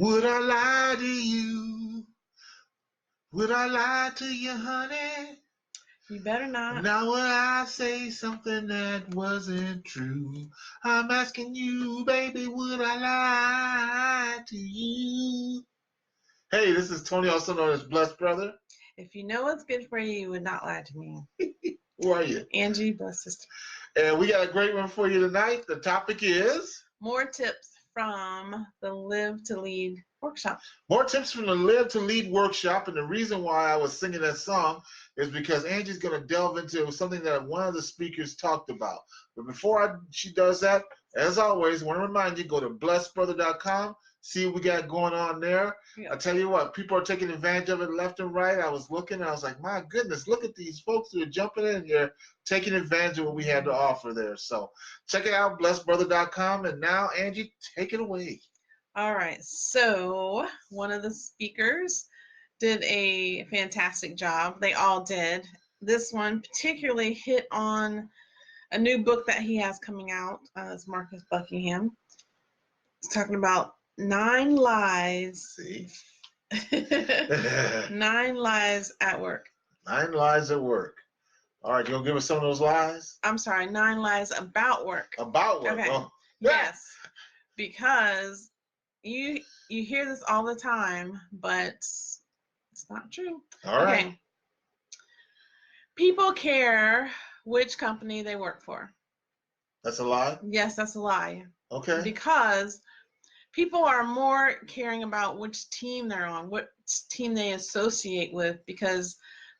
Would I lie to you? Would I lie to you, honey? You better not. Now would I say something that wasn't true? I'm asking you, baby, would I lie to you? Hey, this is Tony, also known as Blessed Brother. If you know what's good for you, you would not lie to me. Who are you? Angie, Blessed Sister. And we got a great one for you tonight. The topic is... more tips from the Live to Lead workshop. More tips from the Live to Lead workshop. And the reason why I was singing that song is because Angie's going to delve into something that one of the speakers talked about. But before she does that, as always, I want to remind you, go to blessedbrother.com, see what we got going on there. Yeah. I tell you what, people are taking advantage of it left and right. I was looking and I was like, my goodness, look at these folks who are jumping in here, taking advantage of what we had to offer there. So check it out, blessedbrother.com. And now, Angie, take it away. All right. So one of the speakers did a fantastic job. They all did. This one particularly hit on a new book that he has coming out. It's Marcus Buckingham. It's talking about 9 lies. See? 9 lies at work. 9 lies at work. All right, you gonna give us some of those lies? I'm sorry, 9 lies about work. About work. Okay. Oh. Yes, because you hear this all the time, but it's not true. All right. Okay. People care which company they work for. That's a lie? Yes, that's a lie. Okay. Because people are more caring about which team they're on, what team they associate with, because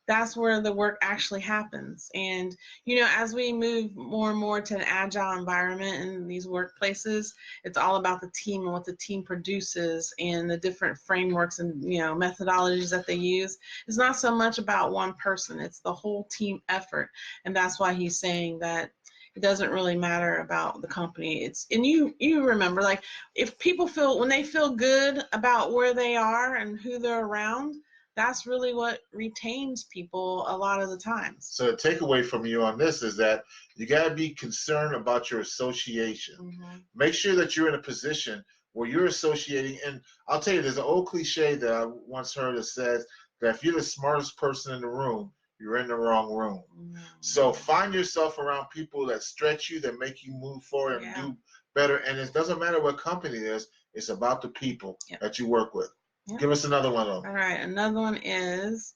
that's where the work actually happens. And, you know, as we move more and more to an agile environment in these workplaces, it's all about the team and what the team produces and the different frameworks and, you know, methodologies that they use. It's not so much about one person. It's the whole team effort. And that's why he's saying that it doesn't really matter about the company. And you remember, like, if people when they feel good about where they are and who they're around, that's really what retains people a lot of the times. So the takeaway from you on this is that you got to be concerned about your association. Mm-hmm. Make sure that you're in a position where you're associating. And I'll tell you, there's an old cliche that I once heard that says that if you're the smartest person in the room, you're in the wrong room. Mm-hmm. So find yourself around people that stretch you, that make you move forward and do better. And it doesn't matter what company it is, it's about the people that you work with. Yep. Give us another one, though. All right, another one is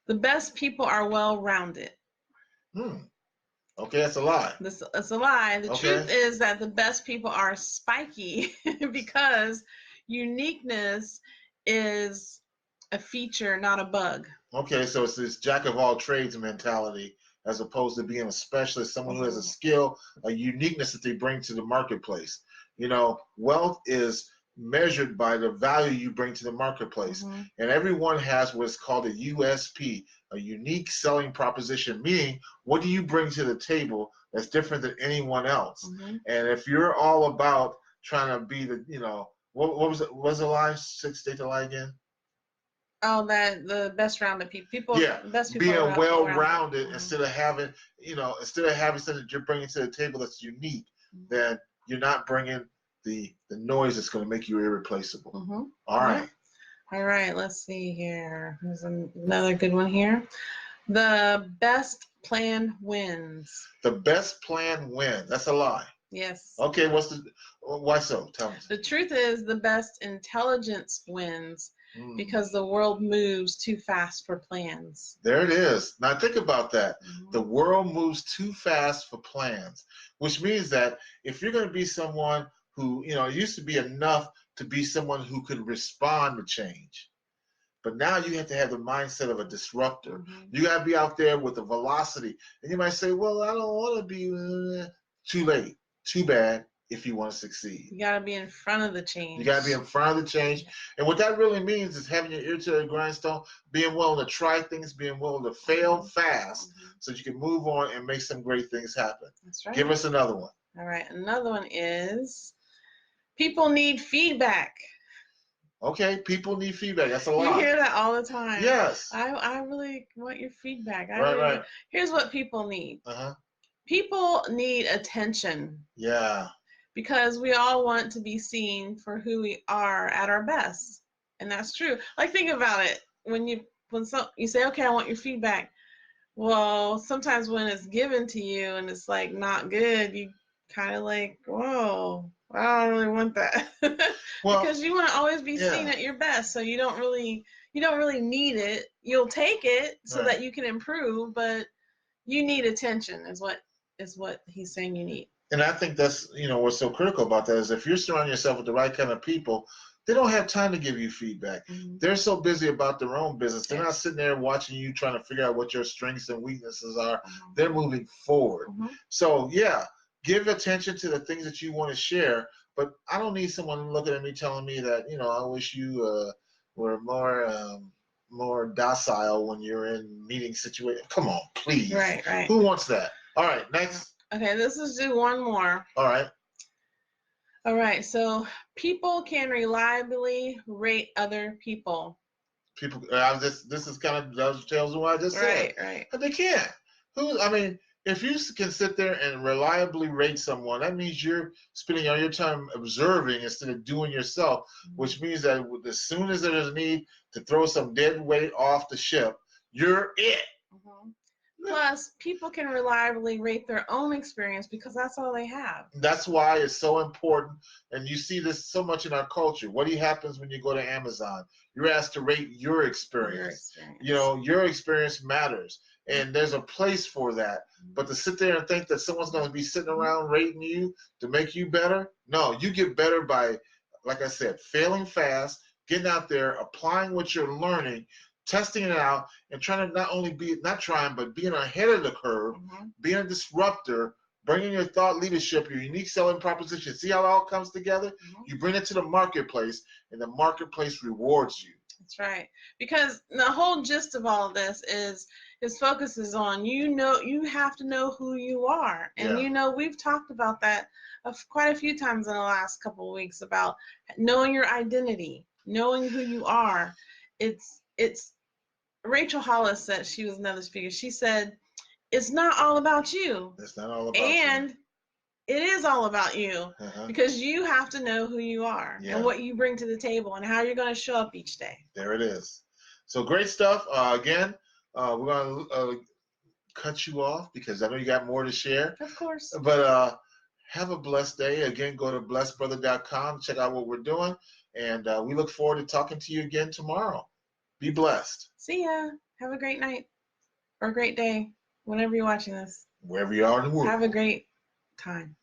the best people are well-rounded. Okay, that's a lie. That's a lie. The truth is that the best people are spiky because uniqueness is a feature, not a bug. Okay, so it's this jack of all trades mentality as opposed to being a specialist, someone who has a skill, a uniqueness that they bring to the marketplace. You know, wealth is measured by the value you bring to the marketplace. Mm-hmm. And everyone has what's called a USP, a unique selling proposition, meaning what do you bring to the table that's different than anyone else? Mm-hmm. And if you're all about trying to be the, you know, what was it? What was the lie? State the lie again. Oh, that the best rounded people. Yeah, best people being well-rounded. Mm-hmm. instead of having something that you're bringing to the table that's unique, mm-hmm. then you're not bringing the noise that's going to make you irreplaceable. Mm-hmm. All right. All right, let's see here. There's another good one here. The best plan wins. The best plan wins. That's a lie. Yes. Okay, why so? Tell me. The truth is the best intelligence wins because the world moves too fast for plans. There it is. Now think about that. Mm-hmm. The world moves too fast for plans, which means that if you're going to be someone who, you know, it used to be enough to be someone who could respond to change. But now you have to have the mindset of a disruptor. Mm-hmm. You got to be out there with the velocity. And you might say, well, I don't want to be too late. Too bad if you want to succeed. You got to be in front of the change. You got to be in front of the change. And what that really means is having your ear to the grindstone, being willing to try things, being willing to fail fast so that you can move on and make some great things happen. That's right. Give us another one. All right. Another one is people need feedback. Okay, people need feedback. That's a lot. You hear that all the time. Yes. I really want your feedback. Right. Here's what people need. Uh-huh. People need attention. Yeah. because we all want to be seen for who we are at our best. And that's true. Like, think about it. When you say, okay, I want your feedback. Well, sometimes when it's given to you and it's like not good, you kind of like, whoa, I don't really want that. Well, because you want to always be seen at your best. So you don't really need it. You'll take it so that you can improve, but you need attention is what he's saying you need. And I think that's, what's so critical about that is if you're surrounding yourself with the right kind of people, they don't have time to give you feedback. Mm-hmm. They're so busy about their own business. They're not sitting there watching you trying to figure out what your strengths and weaknesses are. Mm-hmm. They're moving forward. Mm-hmm. So, yeah, give attention to the things that you want to share. But I don't need someone looking at me telling me that, I wish you were more docile when you're in meeting situations. Come on, please. Right. Who wants that? All right, next. Okay, let's just do one more. All right, so people can reliably rate other people. People, this is kind of those tells me what I just said. Right. But they can't. If you can sit there and reliably rate someone, that means you're spending all your time observing instead of doing yourself, which means that as soon as there's a need to throw some dead weight off the ship, you're it. Mm-hmm. Plus, people can reliably rate their own experience because that's all they have. That's why it's so important, and you see this so much in our culture. What happens when you go to Amazon? You're asked to rate your experience. Your experience matters, and there's a place for that. But to sit there and think that someone's going to be sitting around rating you to make you better, no, you get better by, like I said, failing fast, getting out there, applying what you're learning, testing it out, and trying to but being ahead of the curve, being a disruptor, bringing your thought leadership, your unique selling proposition. See how it all comes together? You bring it to the marketplace, and the marketplace rewards you. That's right. Because the whole gist of all of this is his focus is on, you have to know who you are. And, we've talked about that quite a few times in the last couple of weeks about knowing your identity, knowing who you are. It's Rachel Hollis said, she was another speaker. She said, it's not all about you. It's not all about you. And it is all about you because you have to know who you are and what you bring to the table and how you're going to show up each day. There it is. So great stuff. Again, we're going to cut you off because I know you got more to share. Of course. But have a blessed day. Again, go to blessedbrother.com, check out what we're doing. And we look forward to talking to you again tomorrow. Be blessed. See ya. Have a great night or a great day whenever you're watching this. Wherever you are in the world. Have a great time.